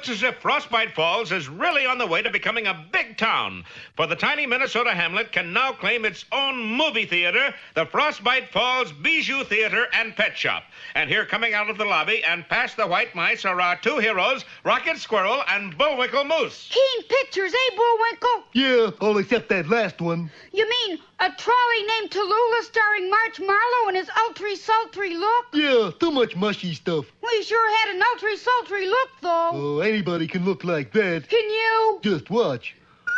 looks as if Frostbite Falls is really on the way to becoming a big town. For the tiny Minnesota hamlet can now claim its own movie theater, the Frostbite Falls Bijou Theater and Pet Shop. And here coming out of the lobby and past the white mice are our two heroes, Rocket Squirrel and Bullwinkle Moose. Keen pictures, eh, Bullwinkle? Yeah, all except that last one. You mean a trolley named Tallulah starring March Marlowe and his ultry-sultry look? Yeah, too much mushy stuff. We sure had an ultry-sultry look, though. Oh, anybody can look like that. Can you? Just watch.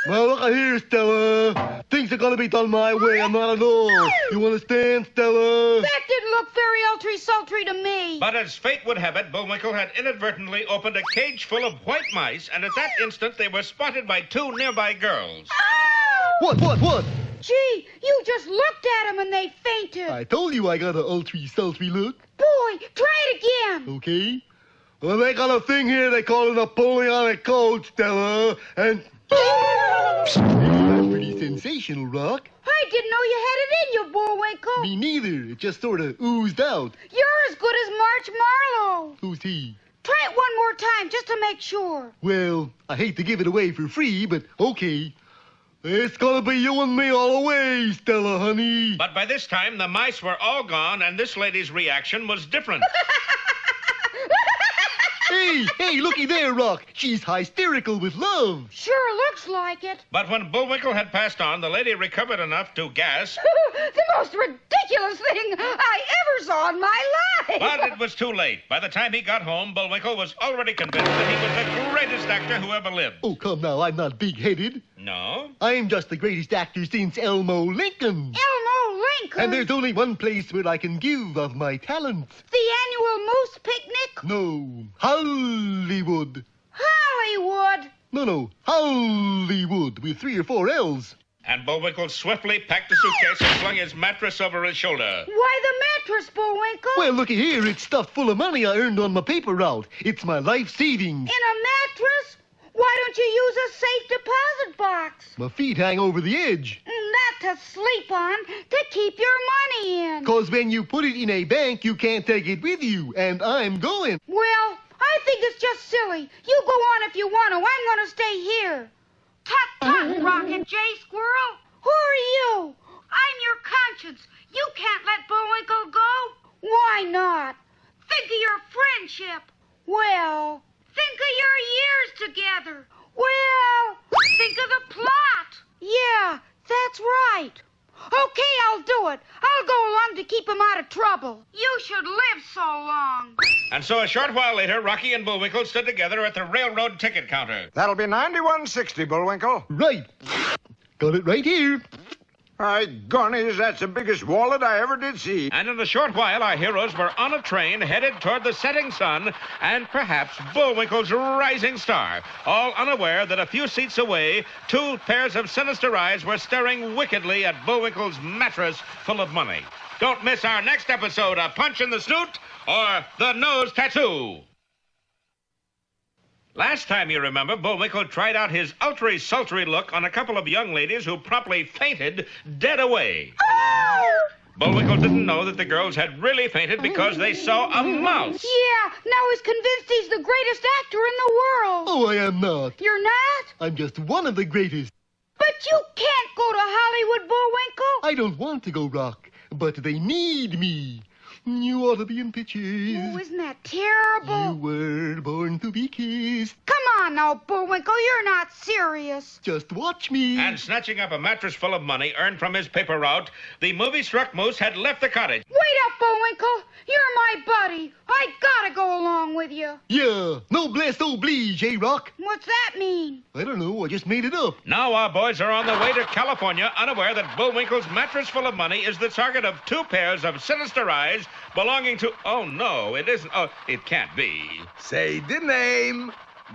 Well, look here, Stella. Things are gonna be done my way, I'm not at all. You understand, Stella? That didn't look very ultry-sultry to me. But as fate would have it, Bullwinkle had inadvertently opened a cage full of white mice, and at that instant they were spotted by two nearby girls. Oh! What? Gee, you just looked at them and they fainted. I told you I got a ultry-sultry look. Boy, try it again. Okay. Well, they got a thing here they call a Napoleonic Code, Stella, and... That's pretty sensational, Rock. I didn't know you had it in you, Bullwinkle. Me neither. It just sort of oozed out. You're as good as March Marlowe. Who's he? Try it one more time, just to make sure. Well, I hate to give it away for free, but okay. It's gonna be you and me all the way, Stella, honey. But by this time, the mice were all gone, and this lady's reaction was different. Hey, looky there, Rock. She's hysterical with love. Sure looks like it. But when Bullwinkle had passed on, the lady recovered enough to gasp. The most ridiculous thing I ever saw in my life. But it was too late. By the time he got home, Bullwinkle was already convinced that he was the greatest actor who ever lived. Oh, come now, I'm not big-headed. No? I'm just the greatest actor since Elmo Lincoln. Elmo Lincoln? And there's only one place where I can give of my talents. The annual Moose Picnic? No, Hollywood. Hollywood? No, Hollywood with 3 or 4 L's. And Bullwinkle swiftly packed the suitcase and flung his mattress over his shoulder. Why the mattress, Bullwinkle? Well, looky here, it's stuffed full of money I earned on my paper route. It's my life savings. In a mattress? Why don't you use a safe deposit box? My feet hang over the edge. Not to sleep on, to keep your money in. 'Cause when you put it in a bank, you can't take it with you, and I'm going. Well, I think it's just silly. You go on if you want to. I'm going to stay here. Tut, Rocket J. Squirrel. Who are you? I'm your conscience. You can't let Bullwinkle go. Why not? Think of your friendship. Well... Think of your years together. Well... Think of the plot. Yeah, that's right. Okay, I'll do it. I'll go along to keep him out of trouble. You should live so long. And so a short while later, Rocky and Bullwinkle stood together at the railroad ticket counter. That'll be $91.60, Bullwinkle. Right. Got it right here. My goodness, that's the biggest wallet I ever did see. And in a short while, our heroes were on a train headed toward the setting sun and perhaps Bullwinkle's rising star, all unaware that a few seats away, 2 pairs of sinister eyes were staring wickedly at Bullwinkle's mattress full of money. Don't miss our next episode of Punch in the Snoot or The Nose Tattoo. Last time, you remember, Bullwinkle tried out his ultry-sultry look on a couple of young ladies who promptly fainted dead away. Oh! Bullwinkle didn't know that the girls had really fainted because they saw a mouse. Yeah, now he's convinced he's the greatest actor in the world. Oh, I am not. You're not? I'm just one of the greatest. But you can't go to Hollywood, Bullwinkle. I don't want to go, Rock, but they need me. You ought to be in pictures. Oh, isn't that terrible? You were born to be kissed. Come on now, Bullwinkle, you're not serious. Just watch me. And snatching up a mattress full of money earned from his paper route, the movie-struck moose had left the cottage. Wait up, Bullwinkle. You're my buddy. I gotta go along with you. Yeah, noblesse oblige, eh, Rock? What's that mean? I don't know, I just made it up. Now our boys are on the way to California, unaware that Bullwinkle's mattress full of money is the target of 2 pairs of sinister eyes belonging to... Oh, no, it isn't. Oh, it can't be. Say the name.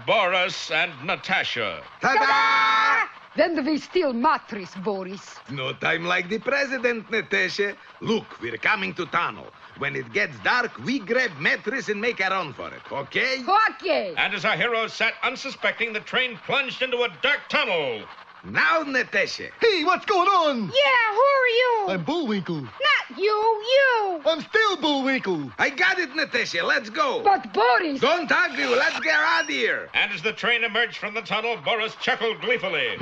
Boris and Natasha. Ta-da! Then we steal mattress, Boris. No time like the president, Natasha. Look, we're coming to tunnel. When it gets dark, we grab mattress and make a run for it, okay? Okay. And as our heroes sat unsuspecting, the train plunged into a dark tunnel. Now, Natasha. Hey, what's going on? Yeah, who are you? I'm Bullwinkle. Not you. I'm still Bullwinkle. I got it, Natasha. Let's go. But Boris, Don't argue. Let's get out of here. And as the train emerged from the tunnel, Boris chuckled gleefully.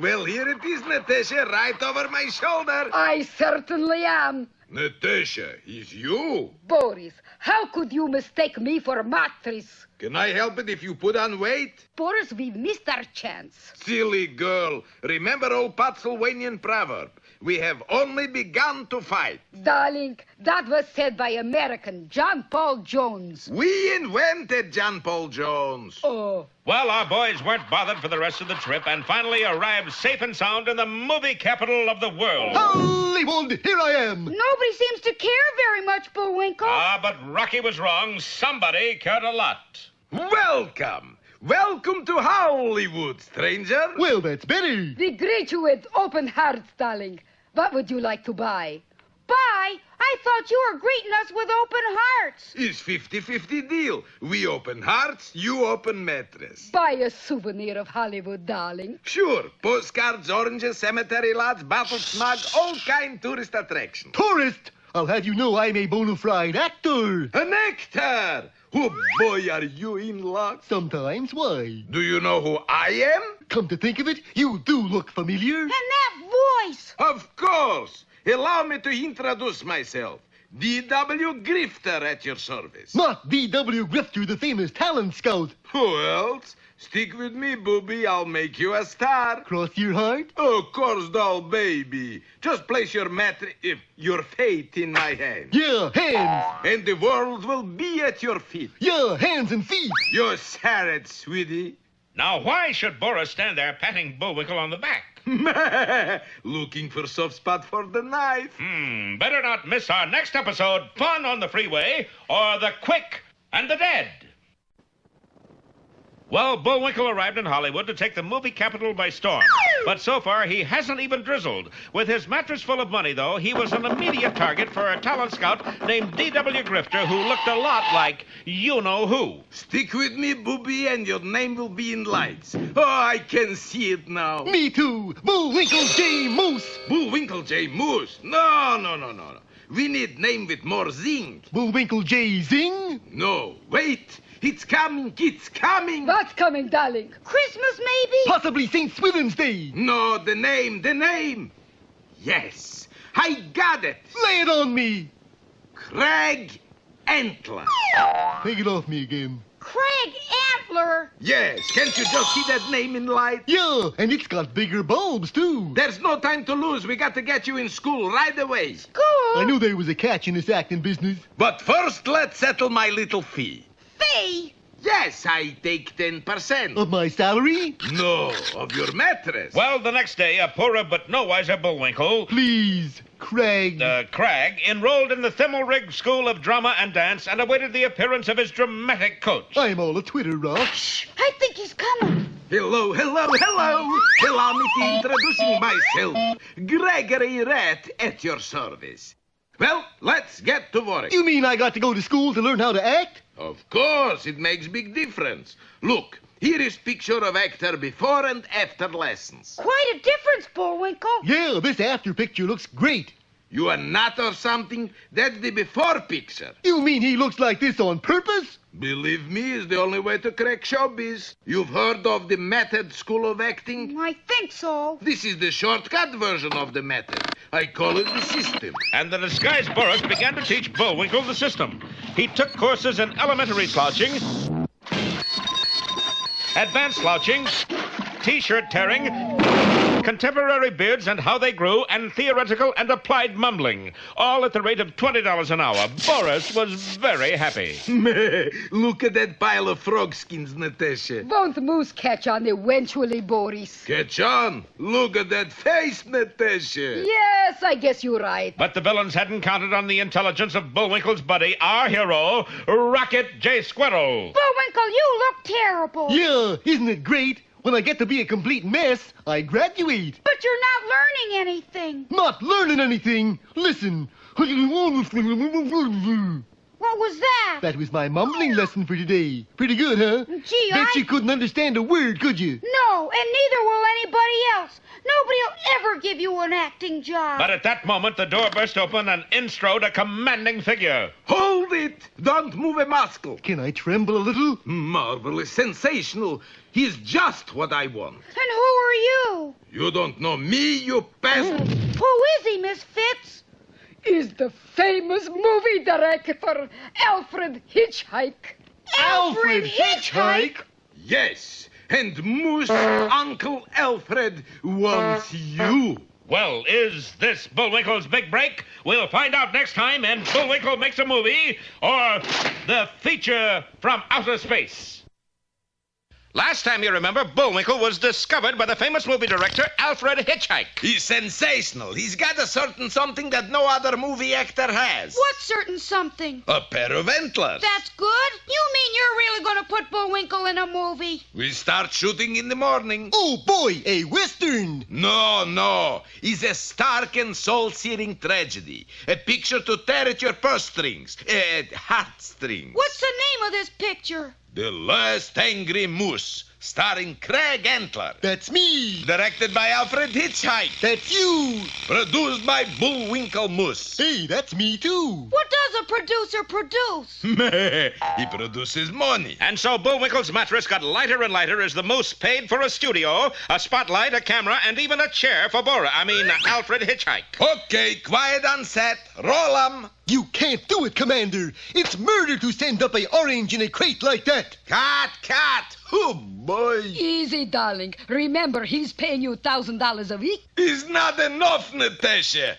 Well, here it is, Natasha, right over my shoulder. I certainly am. Natasha, it's you. Boris, how could you mistake me for Matris? Can I help it if you put on weight? Boris, we've missed our chance. Silly girl. Remember old Pennsylvanian proverb. We have only begun to fight. Darling, that was said by American John Paul Jones. We invented John Paul Jones. Oh, Well, our boys weren't bothered for the rest of the trip and finally arrived safe and sound in the movie capital of the world. Hollywood, here I am. Nobody seems to care very much, Bullwinkle. But Rocky was wrong. Somebody cared a lot. Welcome. Welcome to Hollywood, stranger. Well, that's better. we greet you with open hearts, darling. What would you like to buy? Bye. I thought you were greeting us with open hearts. It's 50-50 deal. We open hearts, you open mattress. Buy a souvenir of Hollywood, darling. Sure, postcards, oranges, cemetery lots, bottle smog, all kind tourist attraction. Tourist, I'll have you know I'm a bona fide actor. An actor! Oh boy, are you in luck? Sometimes, why? Do you know who I am? Come to think of it, you do look familiar. And that voice. Of course. Allow me to introduce myself. D.W. Grifter at your service. Not D.W. Grifter, the famous talent scout. Who else? Stick with me, booby. I'll make you a star. Cross your heart. Of course, doll baby. Just place your fate in my hand. Yeah, hands. And the world will be at your feet. Yeah, hands and feet. You said it, sweetie. Now, why should Boris stand there patting Bullwinkle on the back? Looking for soft spot for the knife. Better not miss our next episode, Fun on the Freeway, or The Quick and the Dead. Well, Bullwinkle arrived in Hollywood to take the movie capital by storm. But so far, he hasn't even drizzled. With his mattress full of money, though, he was an immediate target for a talent scout named D.W. Grifter, who looked a lot like you-know-who. Stick with me, booby, and your name will be in lights. Oh, I can see it now. Me too. Bullwinkle J. Moose. Bullwinkle J. Moose. No. We need name with more zing. Bullwinkle J. Zing. No, wait. It's coming. What's coming, darling? Christmas, maybe? Possibly St. Swithin's Day. No, the name. Yes, I got it. Lay it on me. Craig Antler. Take it off me again. Craig Antler. Yes, can't you just see that name in light? Yeah, and it's got bigger bulbs, too. There's no time to lose. We got to get you in school right away. Cool. I knew there was a catch in this acting business. But first, let's settle my little fee. Fee. Yes, I take 10%. Of my salary? No, of your mattress. Well, the next day, a poorer but no wiser Bullwinkle, Please, Craig. Cragg, enrolled in the Thimmelrig School of Drama and Dance and awaited the appearance of his dramatic coach. I'm all a Twitter rock. I think he's coming. Hello. Allow me to introducing myself. Gregory Rat at your service. Well, let's get to work. You mean I got to go to school to learn how to act? Of course, it makes big difference. Look, here is picture of actor before and after lessons. Quite a difference, Bullwinkle. Yeah, this after picture looks great. You a nut or something? That's the before picture. You mean he looks like this on purpose? Believe me, is the only way to crack showbiz. You've heard of the Method School of Acting? I think so. This is the shortcut version of the method. I call it the system. And the disguised Boris began to teach Bullwinkle the system. He took courses in elementary slouching, advanced slouching, T-shirt tearing, contemporary beards and how they grew, and theoretical and applied mumbling, all at the rate of $20 an hour. Boris was very happy. Look at that pile of frog skins, Natasha. Won't Moose catch on eventually, Boris? Catch on. Look at that face, Natasha. Yes, I guess you're right. But the villains hadn't counted on the intelligence of Bullwinkle's buddy, our hero, Rocket J. Squirrel. Bullwinkle, you look terrible. Yeah, isn't it great? When I get to be a complete mess, I graduate. But you're not learning anything. Not learning anything. Listen. Well, What was that? That was my mumbling lesson for today. Pretty good, huh? Gee, Bet you couldn't understand a word, could you? No, and neither will anybody else. Nobody will ever give you an acting job. But at that moment, the door burst open and in strode a commanding figure. Hold it! Don't move a muscle. Can I tremble a little? Marvelous, sensational. He's just what I want. And who are you? You don't know me, you peasant. Who is he, Miss Fitz? Is the famous movie director Alfred Hitchhike. Alfred Hitchhike? Yes, and Moose Uncle Alfred wants you. Well, is this Bullwinkle's big break? We'll find out next time in Bullwinkle Makes a Movie or the feature from outer space. Last time, you remember, Bullwinkle was discovered by the famous movie director Alfred Hitchhike. He's sensational. He's got a certain something that no other movie actor has. What certain something? A pair of antlers. That's good. You mean you're really going to put Bullwinkle in a movie? We start shooting in the morning. Oh, boy, a Western. No. It's a stark and soul-searing tragedy. A picture to tear at your purse strings. Heartstrings. What's the name of this picture? The Last Angry Moose, starring Craig Antler. That's me. Directed by Alfred Hitchhike. That's you. Produced by Bullwinkle Moose. Hey, that's me, too. What does a producer produce? He produces money. And so Bullwinkle's mattress got lighter and lighter as the moose paid for a studio, a spotlight, a camera, and even a chair for Alfred Hitchhike. Okay, quiet on set. Roll 'em. You can't do it, Commander. It's murder to send up a orange in a crate like that. Cut. Oh, boy. Easy, darling. Remember, he's paying you $1,000 a week. It's not enough, Natasha.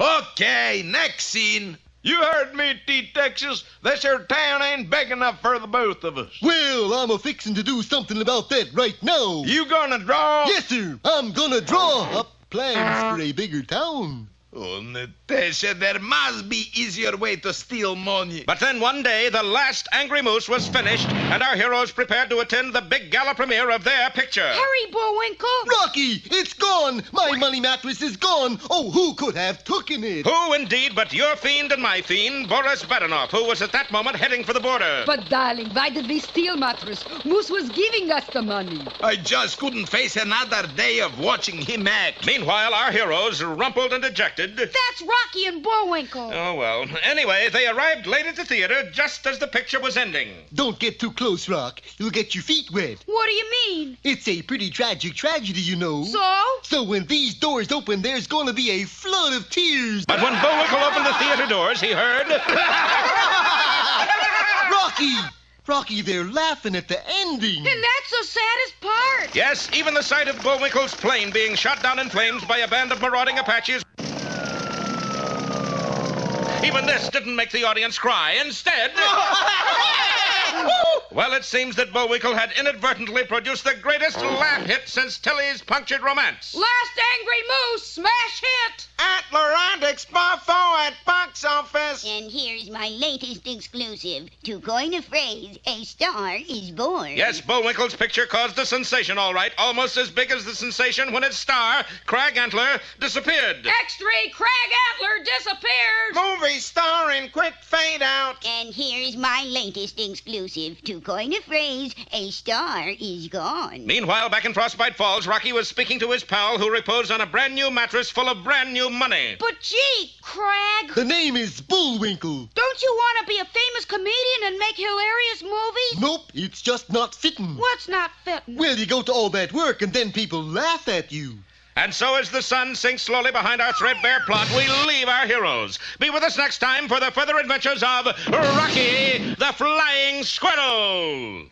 Okay, next scene. You heard me, T-Texas. This here town ain't big enough for the both of us. Well, I'm a-fixin' to do something about that right now. You gonna draw? Yes, sir. I'm gonna draw up plans for a bigger town. Oh, Natasha, there must be easier way to steal money. But then one day, The Last Angry Moose was finished, and our heroes prepared to attend the big gala premiere of their picture. Hurry, Bullwinkle. Rocky, it's gone. My money mattress is gone. Oh, who could have taken it? Who, indeed, but your fiend and my fiend, Boris Badenov, who was at that moment heading for the border. But, darling, why did we steal mattress? Moose was giving us the money. I just couldn't face another day of watching him act. Meanwhile, our heroes, rumpled and dejected. That's Rocky and Bullwinkle. Oh, well. Anyway, they arrived late at the theater just as the picture was ending. Don't get too close, Rock. You'll get your feet wet. What do you mean? It's a pretty tragic tragedy, you know. So? So when these doors open, there's gonna be a flood of tears. But when Bullwinkle opened the theater doors, he heard... Rocky, they're laughing at the ending. And that's the saddest part. Yes, even the sight of Bullwinkle's plane being shot down in flames by a band of marauding Apaches... Even this didn't make the audience cry. Instead... Well, it seems that Bullwinkle had inadvertently produced the greatest laugh hit since Tilly's Punctured Romance. Last Angry Moose, smash hit. Atlantic Spafo at box office. And here's my latest exclusive. To coin a phrase, a star is born. Yes, Bullwinkle's picture caused a sensation, all right. Almost as big as the sensation when its star, Craig Antler, disappeared. X3, Craig Antler disappears. Movie star in quick fade out. And here's my latest exclusive. To coin a phrase, a star is gone. Meanwhile, back in Frostbite Falls, Rocky was speaking to his pal who reposed on a brand new mattress full of brand new money. But gee, Craig. The name is Bullwinkle. Don't you want to be a famous comedian and make hilarious movies? Nope, it's just not fitting. What's not fitting? Well, you go to all that work and then people laugh at you. And so as the sun sinks slowly behind our threadbare plot, we leave our heroes. Be with us next time for the further adventures of Rocky the Flying Squirrel.